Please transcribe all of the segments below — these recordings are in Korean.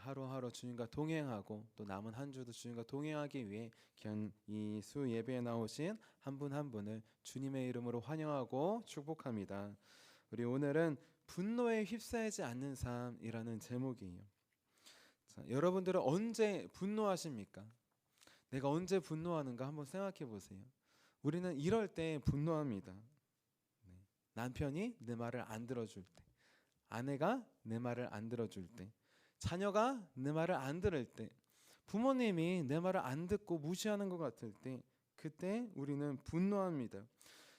하루하루 주님과 동행하고 또 남은 한 주도 주님과 동행하기 위해 귀한 이 수 예배에 나오신 한 분 한 분을 주님의 이름으로 환영하고 축복합니다. 우리 오늘은 분노에 휩싸이지 않는 삶이라는 제목이에요. 자, 여러분들은 언제 분노하십니까? 내가 언제 분노하는가 한번 생각해 보세요. 우리는 이럴 때 분노합니다. 남편이 내 말을 안 들어줄 때, 아내가 내 말을 안 들어줄 때, 자녀가 내 말을 안 들을 때, 부모님이 내 말을 안 듣고 무시하는 것 같을 때, 그때 우리는 분노합니다.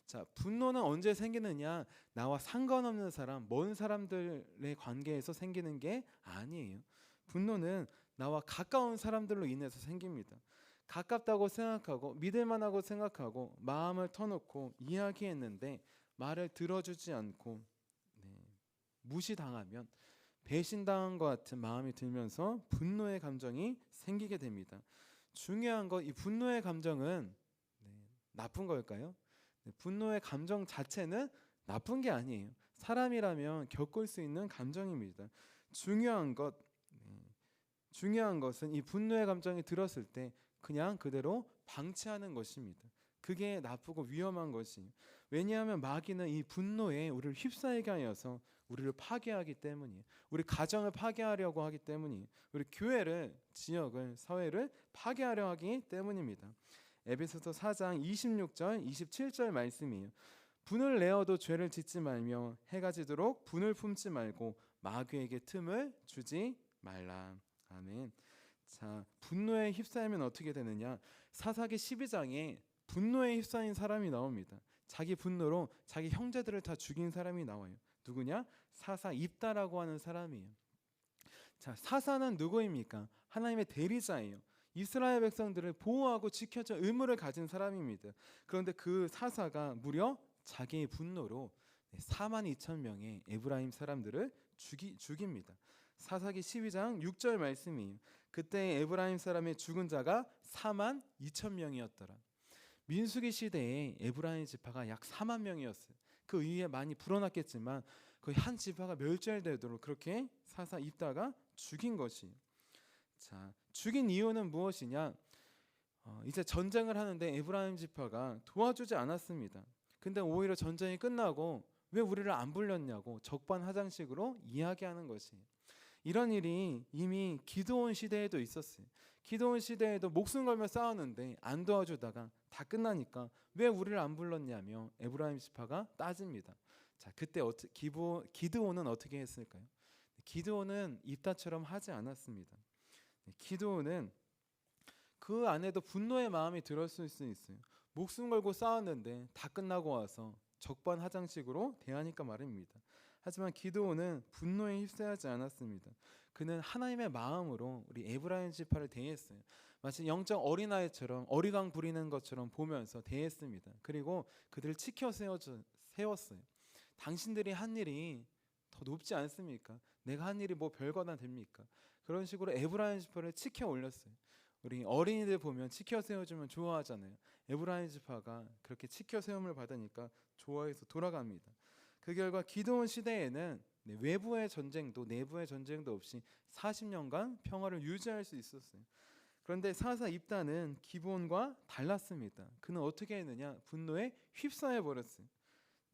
자, 분노는 언제 생기느냐? 나와 상관없는 사람, 먼 사람들의 관계에서 생기는 게 아니에요. 분노는 나와 가까운 사람들로 인해서 생깁니다. 가깝다고 생각하고 믿을 만하고 생각하고 마음을 터놓고 이야기했는데 말을 들어주지 않고 무시당하면 배신당한 것 같은 마음이 들면서 분노의 감정이 생기게 됩니다. 중요한 건 이 분노의 감정은 나쁜 걸까요? 분노의 감정 자체는 나쁜 게 아니에요. 사람이라면 겪을 수 있는 감정입니다. 중요한 것은 이 분노의 감정이 들었을 때 그냥 그대로 방치하는 것입니다. 그게 나쁘고 위험한 것이에요. 왜냐하면 마귀는 이 분노에 우리를 휩싸이게 하여서 우리를 파괴하기 때문이에요. 우리 가정을 파괴하려고 하기 때문이에요. 우리 교회를, 지역을, 사회를 파괴하려 하기 때문입니다. 에베소서 4장 26절 27절 말씀이에요. 분을 내어도 죄를 짓지 말며 해가 지도록 분을 품지 말고 마귀에게 틈을 주지 말라. 아멘. 자, 분노에 휩싸이면 어떻게 되느냐? 사사기 12장에 분노에 휩싸인 사람이 나옵니다. 자기 분노로 자기 형제들을 다 죽인 사람이 나와요. 누구냐? 사사 입다라고 하는 사람이에요. 자, 사사는 누구입니까? 하나님의 대리자예요. 이스라엘 백성들을 보호하고 지켜줄 의무를 가진 사람입니다. 그런데 그 사사가 무려 자기의 분노로 4만 2천 명의 에브라임 사람들을 죽입니다. 사사기 12장 6절 말씀이에요. 그때 에브라임 사람의 죽은 자가 4만 2천 명이었더라. 민수기 시대에 에브라임 지파가 약 4만 명이었어요. 그 이후에 많이 불어났겠지만 거의 한 지파가 멸절되도록 그렇게 사사 입다가 죽인 것이에요. 자, 죽인 이유는 무엇이냐? 이제 전쟁을 하는데 에브라임 지파가 도와주지 않았습니다. 근데 오히려 전쟁이 끝나고 왜 우리를 안 불렀냐고 적반하장식으로 이야기하는 것이에요. 이런 일이 이미 기드온 시대에도 있었어요. 기드온 시대에도 목숨 걸며 싸웠는데 안 도와주다가 다 끝나니까 왜 우리를 안 불렀냐며 에브라임 지파가 따집니다. 자, 그때 기드온은 어떻게 했을까요? 기드온은 입다처럼 하지 않았습니다. 기드온은 그 안에도 분노의 마음이 들었을 수 있어요. 목숨 걸고 싸웠는데 다 끝나고 와서 적반하장식으로 대하니까 말입니다. 하지만 기드온은 분노에 휩싸이지 않았습니다. 그는 하나님의 마음으로 우리 에브라임 지파를 대했어요. 마치 영적 어린아이처럼 어리광 부리는 것처럼 보면서 대했습니다. 그리고 그들을 치켜 세웠어요. 당신들이 한 일이 더 높지 않습니까? 내가 한 일이 뭐 별거나 됩니까? 그런 식으로 에브라임 지파를 치켜 올렸어요. 우리 어린이들 보면 치켜 세워주면 좋아하잖아요. 에브라임 지파가 그렇게 치켜 세움을 받으니까 좋아해서 돌아갑니다. 그 결과 기드온 시대에는 외부의 전쟁도 내부의 전쟁도 없이 40년간 평화를 유지할 수 있었어요. 그런데 사사 입다는 기본과 달랐습니다. 그는 어떻게 했느냐? 분노에 휩싸여 버렸어요.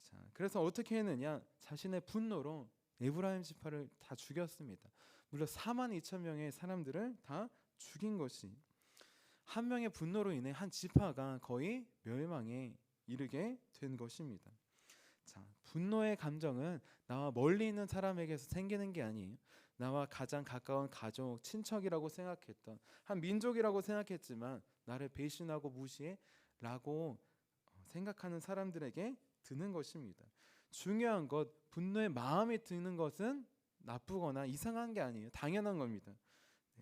자, 그래서 어떻게 했느냐? 자신의 분노로 에브라임 지파를 다 죽였습니다. 무려 4만 2천 명의 사람들을 다 죽인 것이, 한 명의 분노로 인해 한 지파가 거의 멸망에 이르게 된 것입니다. 자, 분노의 감정은 나와 멀리 있는 사람에게서 생기는 게 아니에요. 나와 가장 가까운 가족, 친척이라고 생각했던, 한 민족이라고 생각했지만 나를 배신하고 무시해라고 생각하는 사람들에게 드는 것입니다. 중요한 것, 분노의 마음이 드는 것은 나쁘거나 이상한 게 아니에요. 당연한 겁니다.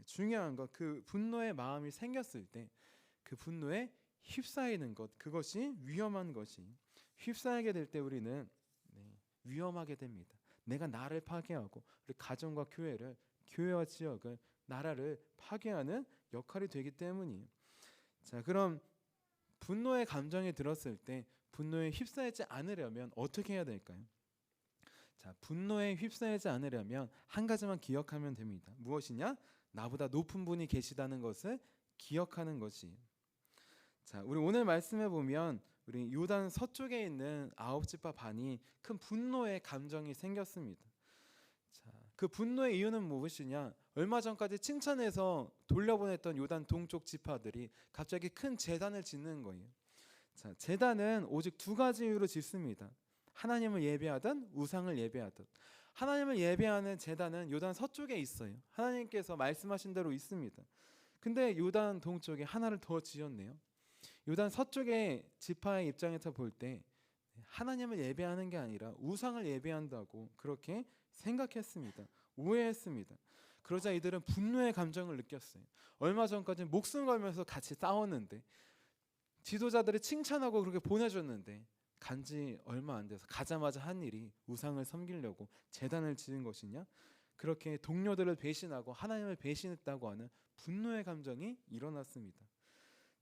중요한 것, 그 분노의 마음이 생겼을 때 그 분노에 휩싸이는 것, 그것이 위험한 것이, 휩싸이게 될 때 우리는 위험하게 됩니다. 내가 나를 파괴하고 우리 가정과 교회를, 교회와 지역을, 나라를 파괴하는 역할이 되기 때문이에요. 자, 그럼 분노의 감정이 들었을 때 분노에 휩싸이지 않으려면 어떻게 해야 될까요? 자, 분노에 휩싸이지 않으려면 한 가지만 기억하면 됩니다. 무엇이냐? 나보다 높은 분이 계시다는 것을 기억하는 것이. 자, 우리 오늘 말씀해 보면 우리 요단 서쪽에 있는 아홉 지파 반이 큰 분노의 감정이 생겼습니다. 자, 그 분노의 이유는 무엇이냐? 얼마 전까지 칭찬해서 돌려보냈던 요단 동쪽 지파들이 갑자기 큰 제단을 짓는 거예요. 자, 제단은 오직 두 가지 이유로 짓습니다. 하나님을 예배하든 우상을 예배하든. 하나님을 예배하는 제단은 요단 서쪽에 있어요. 하나님께서 말씀하신 대로 있습니다. 근데 요단 동쪽에 하나를 더 지었네요. 요단 서쪽의 지파의 입장에서 볼 때 하나님을 예배하는 게 아니라 우상을 예배한다고 그렇게 생각했습니다. 오해했습니다. 그러자 이들은 분노의 감정을 느꼈어요. 얼마 전까지 목숨 걸면서 같이 싸웠는데, 지도자들이 칭찬하고 그렇게 보내줬는데 간지 얼마 안 돼서 가자마자 한 일이 우상을 섬기려고 제단을 지은 것이냐? 그렇게 동료들을 배신하고 하나님을 배신했다고 하는 분노의 감정이 일어났습니다.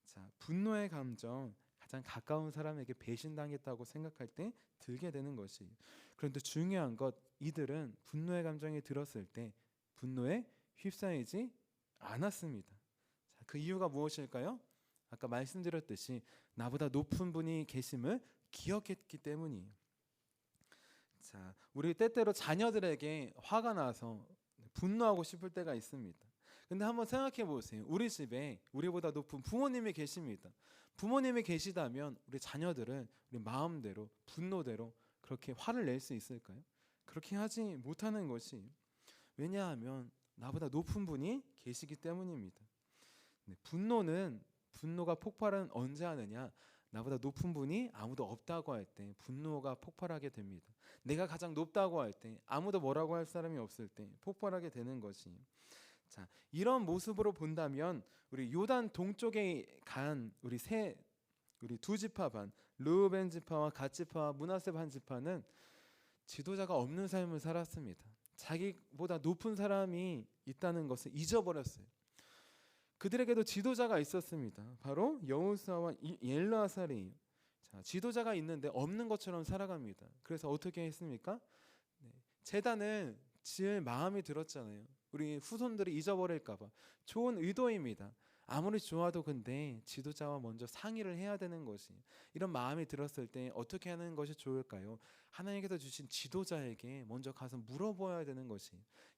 자, 분노의 감정, 가장 가까운 사람에게 배신당했다고 생각할 때 들게 되는 것이. 그런데 중요한 것, 이들은 분노의 감정이 들었을 때 분노에 휩싸이지 않았습니다. 자, 그 이유가 무엇일까요? 아까 말씀드렸듯이 나보다 높은 분이 계심을 기억했기 때문이에요. 자, 우리 때때로 자녀들에게 화가 나서 분노하고 싶을 때가 있습니다. 근데 한번 생각해 보세요. 우리 집에 우리보다 높은 부모님이 계십니다. 부모님이 계시다면 우리 자녀들은 우리 마음대로 분노대로 그렇게 화를 낼 수 있을까요? 그렇게 하지 못하는 것이. 왜냐하면 나보다 높은 분이 계시기 때문입니다. 분노가 폭발은 언제 하느냐? 나보다 높은 분이 아무도 없다고 할 때 분노가 폭발하게 됩니다. 내가 가장 높다고 할 때, 아무도 뭐라고 할 사람이 없을 때 폭발하게 되는 것이. 자, 이런 모습으로 본다면 우리 요단 동쪽에 간 우리 두 지파 반, 르우벤 지파와 갓 지파와 므낫세 반 지파는 지도자가 없는 삶을 살았습니다. 자기보다 높은 사람이 있다는 것을 잊어버렸어요. 그들에게도 지도자가 있었습니다. 바로 여호수아와 엘르아살이에요. 자, 지도자가 있는데 없는 것처럼 살아갑니다. 그래서 어떻게 했습니까? 제단을 지을 마음이 들었잖아요. 우리 후손들이 잊어버릴까봐. 좋은 의도입니다. 아무리 좋아도 근데 지도자와 먼저 상의를 해야 되는 것이. 이런 마음이 들었을 때 어떻게 하는 것이 좋을까요? 하나님께서 주신 지도자에게 먼저 가서 물어보아야 되는 것이.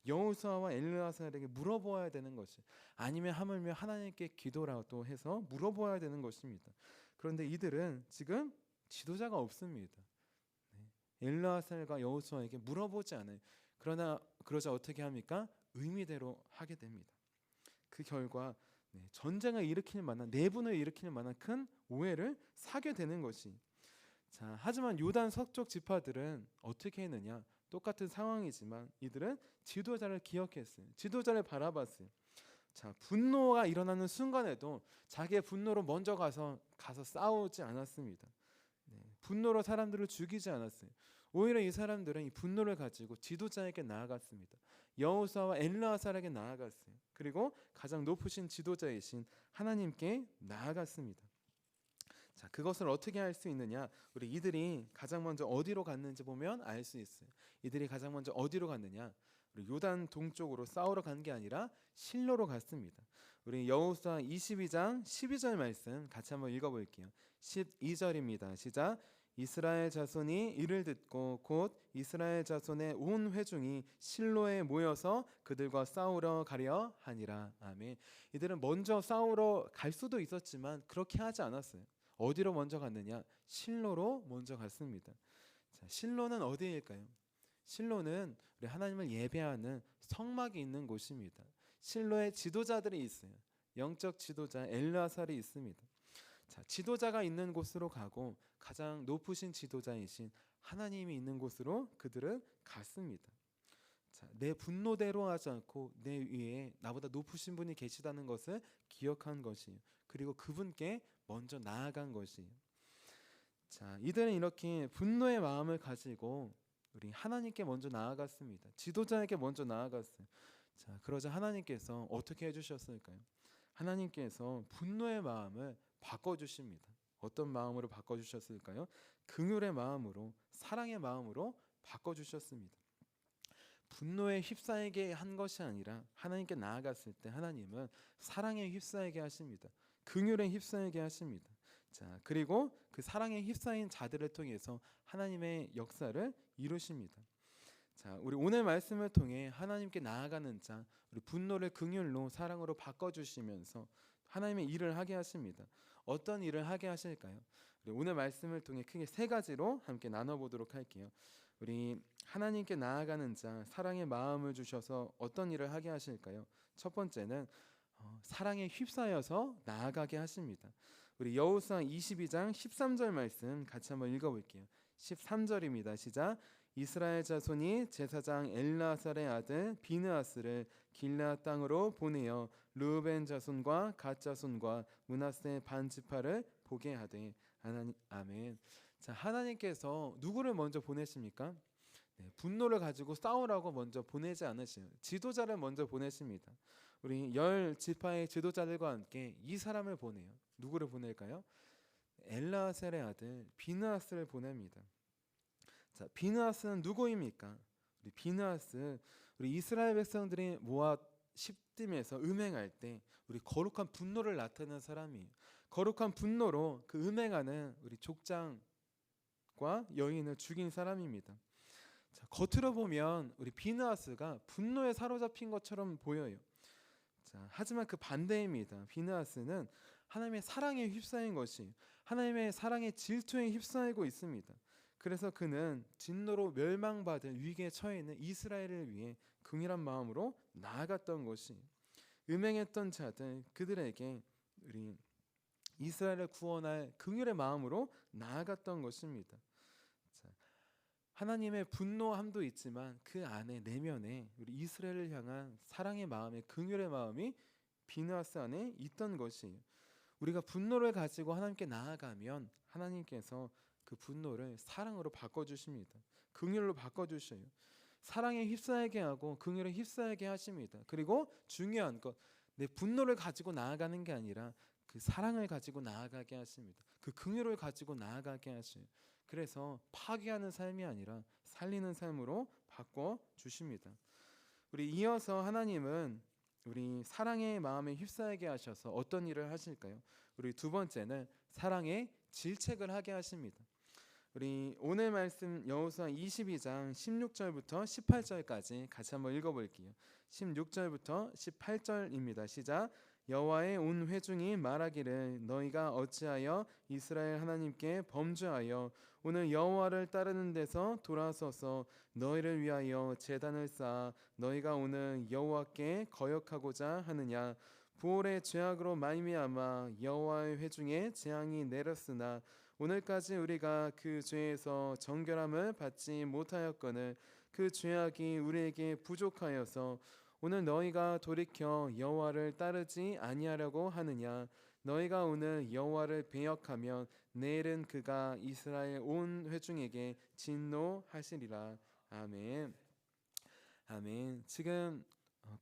여호수아와 엘르아살에게 물어보아야 되는 것이. 아니면 하물며 하나님께 기도라도 해서 물어보아야 되는 것입니다. 그런데 이들은 지금 지도자가 없습니다. 엘르아살과 여호수아에게 물어보지 않아요. 그러자 어떻게 합니까? 의미대로 하게 됩니다. 그 결과 전쟁을 일으킬 만한, 내분을 일으킬 만한 큰 오해를 사게 되는 것이. 자, 하지만 요단 서쪽 지파들은 어떻게 했느냐? 똑같은 상황이지만 이들은 지도자를 기억했어요. 지도자를 바라봤어요. 자, 분노가 일어나는 순간에도 자기의 분노로 먼저 가서 싸우지 않았습니다. 분노로 사람들을 죽이지 않았어요. 오히려 이 사람들은 이 분노를 가지고 지도자에게 나아갔습니다. 여호수아와 엘르아살에게 나아갔어요. 그리고 가장 높으신 지도자이신 하나님께 나아갔습니다. 자, 그것을 어떻게 할 수 있느냐? 우리 이들이 가장 먼저 어디로 갔는지 보면 알 수 있어요. 이들이 가장 먼저 어디로 갔느냐? 우리 요단 동쪽으로 싸우러 간 게 아니라 실로로 갔습니다. 우리 여호수아 22장 12절 말씀 같이 한번 읽어볼게요. 12절입니다. 시작. 이스라엘 자손이 이를 듣고 곧 이스라엘 자손의 온 회중이 실로에 모여서 그들과 싸우러 가려 하니라. 아멘. 이들은 먼저 싸우러 갈 수도 있었지만 그렇게 하지 않았어요. 어디로 먼저 갔느냐? 실로로 먼저 갔습니다. 자, 실로는 어디일까요? 실로는 우리 하나님을 예배하는 성막이 있는 곳입니다. 실로에 지도자들이 있어요. 영적 지도자 엘르아살이 있습니다. 자, 지도자가 있는 곳으로 가고 가장 높으신 지도자이신 하나님이 있는 곳으로 그들은 갔습니다. 자, 내 분노대로 하지 않고 내 위에 나보다 높으신 분이 계시다는 것을 기억한 것이에요. 그리고 그분께 먼저 나아간 것이에요. 자, 이들은 이렇게 분노의 마음을 가지고 우리 하나님께 먼저 나아갔습니다. 지도자에게 먼저 나아갔어요. 자, 그러자 하나님께서 어떻게 해주셨을까요? 하나님께서 분노의 마음을 바꿔주십니다. 어떤 마음으로 바꿔주셨을까요? 긍휼의 마음으로, 사랑의 마음으로 바꿔주셨습니다. 분노에 휩싸이게 한 것이 아니라 하나님께 나아갔을 때 하나님은 사랑에 휩싸이게 하십니다. 긍휼에 휩싸이게 하십니다. 자, 그리고 그 사랑에 휩싸인 자들을 통해서 하나님의 역사를 이루십니다. 자, 우리 오늘 말씀을 통해 하나님께 나아가는 자, 우리 분노를 긍휼로 사랑으로 바꿔주시면서 하나님의 일을 하게 하십니다. 어떤 일을 하게 하실까요? 우리 오늘 말씀을 통해 크게 세 가지로 함께 나눠보도록 할게요. 우리 하나님께 나아가는 자, 사랑의 마음을 주셔서 어떤 일을 하게 하실까요? 첫 번째는 사랑에 휩싸여서 나아가게 하십니다. 우리 여호수아 22장 13절 말씀 같이 한번 읽어볼게요. 13절입니다. 시작. 이스라엘 자손이 제사장 엘라살의 아들 비느하스를 길르앗 땅으로 보내어 르우벤 자손과 갓 자손과 므낫세 반 지파를 보게 하되. 하나님, 아멘. 자, 하나님께서 누구를 먼저 보내십니까? 네, 분노를 가지고 싸우라고 먼저 보내지 않으시요. 지도자를 먼저 보내십니다. 우리 10지파의 지도자들과 함께 이 사람을 보내요. 누구를 보낼까요? 엘라셀의 아들 비느하스를 보냅니다. 자, 비느하스는 누구입니까? 우리 비느하스, 우리 이스라엘 백성들이 모압 십딤에서 음행할 때 우리 거룩한 분노를 나타내는 사람이에요. 거룩한 분노로 그 음행하는 우리 족장과 여인을 죽인 사람입니다. 자, 겉으로 보면 우리 비느하스가 분노에 사로잡힌 것처럼 보여요. 자, 하지만 그 반대입니다. 비느하스는 하나님의 사랑에 휩싸인 것이 하나님의 사랑의 질투에 휩싸이고 있습니다. 그래서 그는 진노로 멸망받을 위기에 처해 있는 이스라엘을 위해 긍휼한 마음으로 나아갔던 것이 음행했던 자들 그들에게 우리 이스라엘을 구원할 긍휼의 마음으로 나아갔던 것입니다. 자, 하나님의 분노함도 있지만 그 안에 내면에 우리 이스라엘을 향한 사랑의 마음의 긍휼의 마음이 비느하스 안에 있던 것이에요. 우리가 분노를 가지고 하나님께 나아가면 하나님께서 그 분노를 사랑으로 바꿔주십니다. 긍휼로 바꿔주셔요. 사랑에 휩싸이게 하고 긍휼에 휩싸이게 하십니다. 그리고 중요한 것, 내 분노를 가지고 나아가는 게 아니라 그 사랑을 가지고 나아가게 하십니다. 그 긍휼을 가지고 나아가게 하셔요. 그래서 파괴하는 삶이 아니라 살리는 삶으로 바꿔주십니다. 우리 이어서 하나님은 우리 사랑의 마음에 휩싸이게 하셔서 어떤 일을 하실까요? 우리 두 번째는 사랑의 질책을 하게 하십니다. 우리 오늘 말씀 여호수아 22장 16절부터 18절까지 같이 한번 읽어볼게요. 16절부터 18절입니다. 시작. 여호와의 온 회중이 말하기를 너희가 어찌하여 이스라엘 하나님께 범죄하여 오늘 여호와를 따르는 데서 돌아서서 너희를 위하여 제단을 쌓아 너희가 오늘 여호와께 거역하고자 하느냐. 부올의 죄악으로 말미암아 여호와의 회중에 재앙이 내렸으나 오늘까지 우리가 그 죄에서 정결함을 받지 못하였거늘 그 죄악이 우리에게 부족하여서 오늘 너희가 돌이켜 여호와를 따르지 아니하려고 하느냐. 너희가 오늘 여호와를 배역하면 내일은 그가 이스라엘 온 회중에게 진노하시리라. 아멘. 아멘. 지금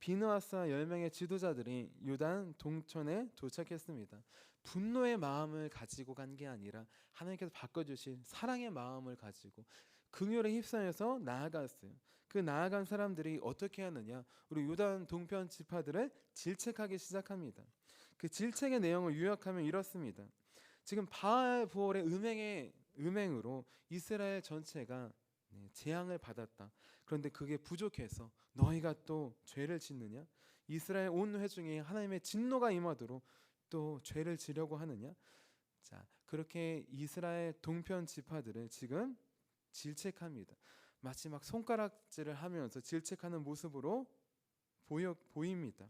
비느하스와 10명의 지도자들이 요단 동천에 도착했습니다. 분노의 마음을 가지고 간 게 아니라 하나님께서 바꿔주신 사랑의 마음을 가지고 긍휼에 휩싸여서 나아갔어요. 그 나아간 사람들이 어떻게 하느냐? 우리 요단 동편 지파들을 질책하기 시작합니다. 그 질책의 내용을 요약하면 이렇습니다. 지금 바알 부올의 음행으로 이스라엘 전체가 재앙을 받았다. 그런데 그게 부족해서 너희가 또 죄를 짓느냐? 이스라엘 온 회중에 하나님의 진노가 임하도록 또 죄를 지려고 하느냐? 자, 그렇게 이스라엘 동편 지파들을 지금 질책합니다. 마치 막 손가락질을 하면서 질책하는 모습으로 보입니다.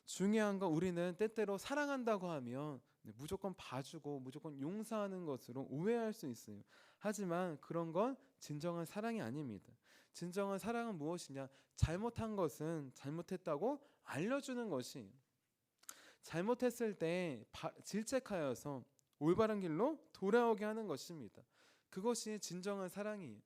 중요한 건 우리는 때때로 사랑한다고 하면 무조건 봐주고 무조건 용서하는 것으로 오해할 수 있어요. 하지만 그런 건 진정한 사랑이 아닙니다. 진정한 사랑은 무엇이냐? 잘못한 것은 잘못했다고 알려주는 것이 잘못했을 때 질책하여서 올바른 길로 돌아오게 하는 것입니다. 그것이 진정한 사랑이에요.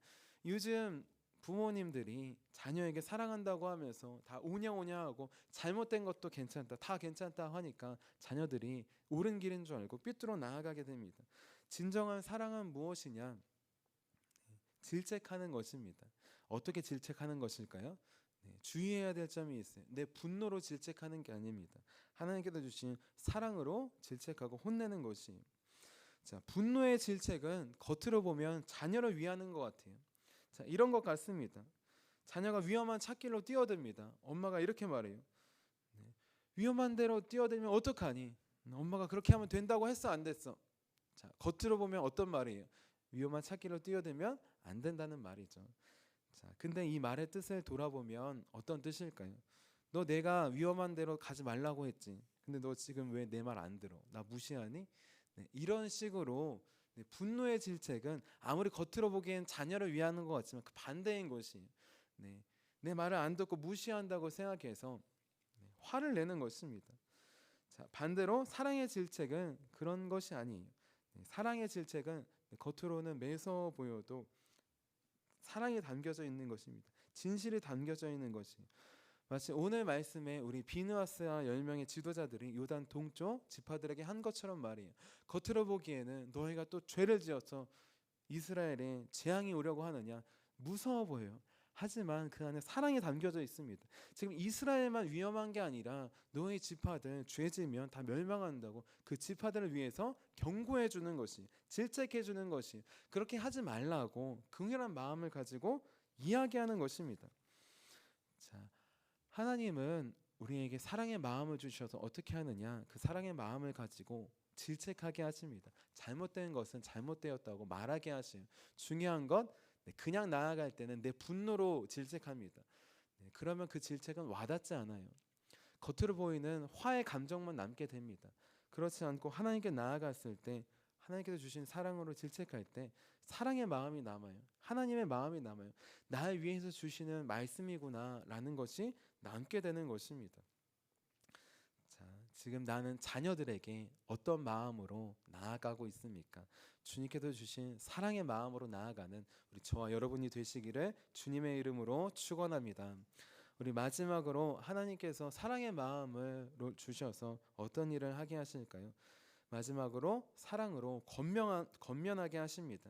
요즘 부모님들이 자녀에게 사랑한다고 하면서 다 오냐오냐 하고 잘못된 것도 괜찮다, 다 괜찮다 하니까 자녀들이 옳은 길인 줄 알고 삐뚤어 나아가게 됩니다. 진정한 사랑은 무엇이냐? 질책하는 것입니다. 어떻게 질책하는 것일까요? 주의해야 될 점이 있어요. 내 분노로 질책하는 게 아닙니다. 하나님께서 주신 사랑으로 질책하고 혼내는 것이. 자, 분노의 질책은 겉으로 보면 자녀를 위하는 것 같아요. 자, 이런 것 같습니다. 자녀가 위험한 찻길로 뛰어듭니다. 엄마가 이렇게 말해요. 위험한 데로 뛰어들면 어떡하니? 엄마가 그렇게 하면 된다고 했어, 안 됐어? 자, 겉으로 보면 어떤 말이에요? 위험한 찻길로 뛰어들면 안 된다는 말이죠. 자, 근데 이 말의 뜻을 돌아보면 어떤 뜻일까요? 너 내가 위험한 데로 가지 말라고 했지. 근데 너 지금 왜 내 말 안 들어? 나 무시하니? 이런 식으로 분노의 질책은 아무리 겉으로 보기엔 자녀를 위하는 것 같지만 그 반대인 것이 내 말을 안 듣고 무시한다고 생각해서 화를 내는 것입니다. 자, 반대로 사랑의 질책은 그런 것이 아니에요. 사랑의 질책은 겉으로는 매서워 보여도 사랑이 담겨져 있는 것입니다. 진실이 담겨져 있는 것이. 마치 오늘 말씀에 우리 비느하스와 10명의 지도자들이 요단 동쪽 지파들에게 한 것처럼 말이에요. 겉으로 보기에는 너희가 또 죄를 지어서 이스라엘에 재앙이 오려고 하느냐, 무서워 보여요. 하지만 그 안에 사랑이 담겨져 있습니다. 지금 이스라엘만 위험한 게 아니라 너희 지파들 죄 지면 다 멸망한다고 그 지파들을 위해서 경고해 주는 것이, 질책해 주는 것이, 그렇게 하지 말라고 긍휼한 마음을 가지고 이야기하는 것입니다. 자, 하나님은 우리에게 사랑의 마음을 주셔서 어떻게 하느냐, 그 사랑의 마음을 가지고 질책하게 하십니다. 잘못된 것은 잘못되었다고 말하게 하세요. 중요한 건 그냥 나아갈 때는 내 분노로 질책합니다. 그러면 그 질책은 와닿지 않아요. 겉으로 보이는 화의 감정만 남게 됩니다. 그렇지 않고 하나님께 나아갔을 때, 하나님께서 주신 사랑으로 질책할 때 사랑의 마음이 남아요. 하나님의 마음이 남아요. 나를 위해서 주시는 말씀이구나 라는 것이 남게 되는 것입니다. 자, 지금 나는 자녀들에게 어떤 마음으로 나아가고 있습니까? 주님께서 주신 사랑의 마음으로 나아가는 우리 저와 여러분이 되시기를 주님의 이름으로 축원합니다. 우리 마지막으로 하나님께서 사랑의 마음을 주셔서 어떤 일을 하게 하실까요? 마지막으로 사랑으로 권면하게 하십니다.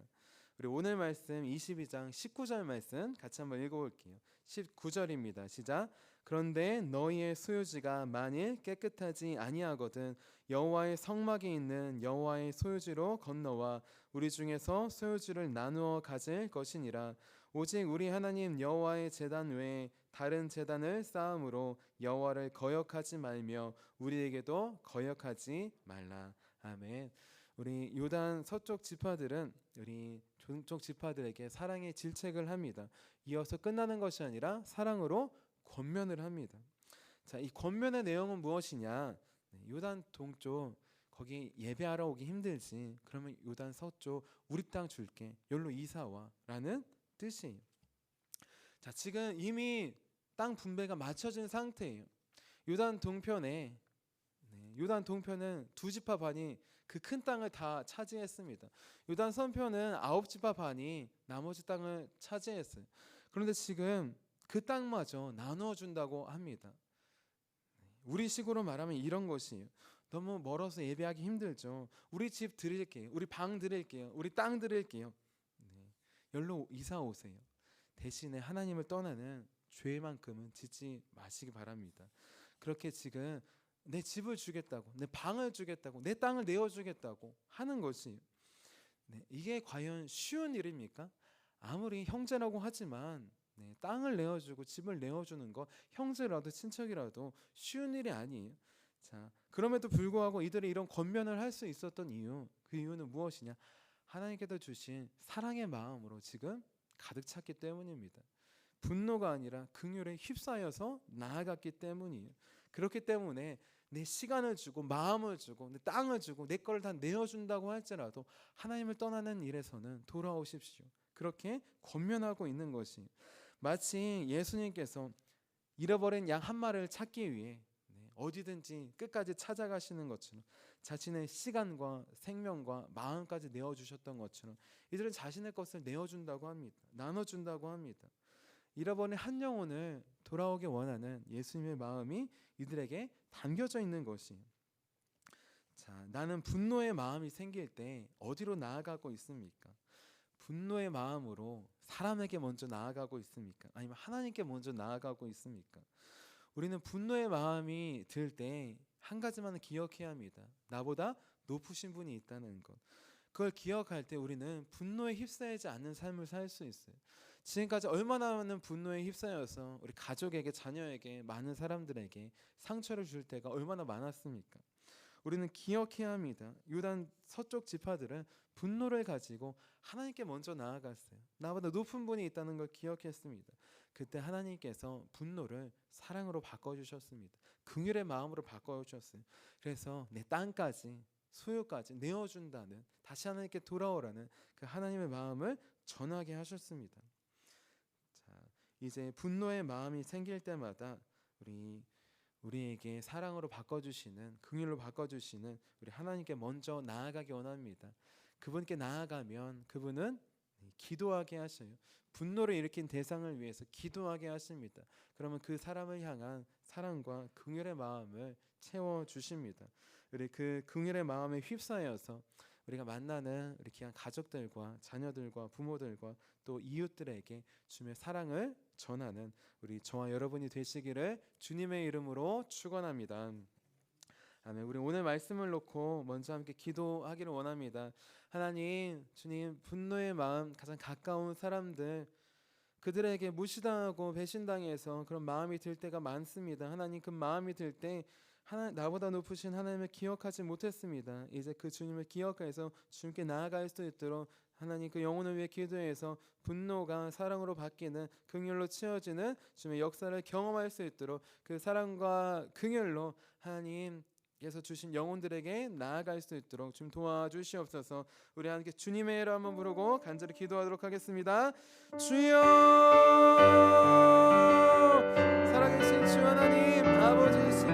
우리 오늘 말씀 22장 19절 말씀 같이 한번 읽어볼게요. 19절입니다. 시작. 그런데 너희의 소유지가 만일 깨끗하지 아니하거든 여호와의 성막에 있는 여호와의 소유지로 건너와 우리 중에서 소유지를 나누어 가질 것이니라. 오직 우리 하나님 여호와의 제단 외에 다른 제단을 쌓음으로 여호와를 거역하지 말며 우리에게도 거역하지 말라. 아멘. 우리 요단 서쪽 지파들은 우리 동쪽 지파들에게 사랑의 질책을 합니다. 이어서 끝나는 것이 아니라 사랑으로 권면을 합니다. 자, 이 권면의 내용은 무엇이냐? 요단 동쪽 거기 예배하러 오기 힘들지. 그러면 요단 서쪽 우리 땅 줄게. 여기로 이사와 라는 뜻이에요. 자, 지금 이미 땅 분배가 맞춰진 상태예요. 요단 동편은 두 지파 반이 그 큰 땅을 다 차지했습니다. 요단 서편은 9지파 반이 나머지 땅을 차지했어요. 그런데 지금 그 땅마저 나누어 준다고 합니다. 우리 식으로 말하면 이런 것이에요. 너무 멀어서 예배하기 힘들죠. 우리 집 드릴게요. 우리 방 드릴게요. 우리 땅 드릴게요. 여기로 이사 오세요. 대신에 하나님을 떠나는 죄만큼은 짓지 마시기 바랍니다. 그렇게 지금 내 집을 주겠다고, 내 방을 주겠다고, 내 땅을 내어주겠다고 하는 것이 이게 과연 쉬운 일입니까? 아무리 형제라고 하지만 땅을 내어주고 집을 내어주는 거 형제라도 친척이라도 쉬운 일이 아니에요. 자, 그럼에도 불구하고 이들이 이런 권면을 할 수 있었던 이유, 그 이유는 무엇이냐? 하나님께서 주신 사랑의 마음으로 지금 가득 찼기 때문입니다. 분노가 아니라 긍휼에 휩싸여서 나아갔기 때문이에요. 그렇기 때문에 내 시간을 주고 마음을 주고 내 땅을 주고 내 걸 다 내어준다고 할지라도 하나님을 떠나는 일에서는 돌아오십시오. 그렇게 권면하고 있는 것이 마치 예수님께서 잃어버린 양 한 마리를 찾기 위해 어디든지 끝까지 찾아가시는 것처럼 자신의 시간과 생명과 마음까지 내어주셨던 것처럼 이들은 자신의 것을 내어준다고 합니다. 나눠준다고 합니다. 잃어버린 한 영혼을 돌아오게 원하는 예수님의 마음이 이들에게 담겨져 있는 것이에요. 자, 나는 분노의 마음이 생길 때 어디로 나아가고 있습니까? 분노의 마음으로 사람에게 먼저 나아가고 있습니까? 아니면 하나님께 먼저 나아가고 있습니까? 우리는 분노의 마음이 들 때 한 가지만은 기억해야 합니다. 나보다 높으신 분이 있다는 것. 그걸 기억할 때 우리는 분노에 휩싸이지 않는 삶을 살 수 있어요. 지금까지 얼마나 많은 분노에 휩싸여서 우리 가족에게, 자녀에게, 많은 사람들에게 상처를 줄 때가 얼마나 많았습니까? 우리는 기억해야 합니다. 유단 서쪽 지파들은 분노를 가지고 하나님께 먼저 나아갔어요. 나보다 높은 분이 있다는 걸 기억했습니다. 그때 하나님께서 분노를 사랑으로 바꿔주셨습니다. 긍휼의 마음으로 바꿔주셨어요. 그래서 내 땅까지, 소유까지 내어준다는, 다시 하나님께 돌아오라는 그 하나님의 마음을 전하게 하셨습니다. 자, 이제 분노의 마음이 생길 때마다 우리에게 사랑으로 바꿔주시는, 긍휼로 바꿔주시는 우리 하나님께 먼저 나아가기 원합니다. 그분께 나아가면 그분은 기도하게 하셔요. 분노를 일으킨 대상을 위해서 기도하게 하십니다. 그러면 그 사람을 향한 사랑과 긍휼의 마음을 채워주십니다. 우리 그 긍휼의 마음에 휩싸여서 우리가 만나는 우리 귀한 가족들과 자녀들과 부모들과 또 이웃들에게 주님의 사랑을 전하는 우리 저와 여러분이 되시기를 주님의 이름으로 축원합니다. 아멘. 우리 오늘 말씀을 놓고 먼저 함께 기도하기를 원합니다. 하나님, 주님, 분노의 마음 가장 가까운 사람들, 그들에게 무시당하고 배신당해서 그런 마음이 들 때가 많습니다. 하나님, 그 마음이 들 때 나보다 높으신 하나님을 기억하지 못했습니다. 이제 그 주님을 기억해서 주님께 나아갈 수 있도록 하나님 그 영혼을 위해 기도해서 분노가 사랑으로 바뀌는, 긍휼로 채워지는 주님의 역사를 경험할 수 있도록 그 사랑과 긍휼로 하나님께서 주신 영혼들에게 나아갈 수 있도록 좀 도와주시옵소서. 우리 함께 주님의 이름 한번 부르고 간절히 기도하도록 하겠습니다. 주여, 살아계신 주 하나님, 아버지이신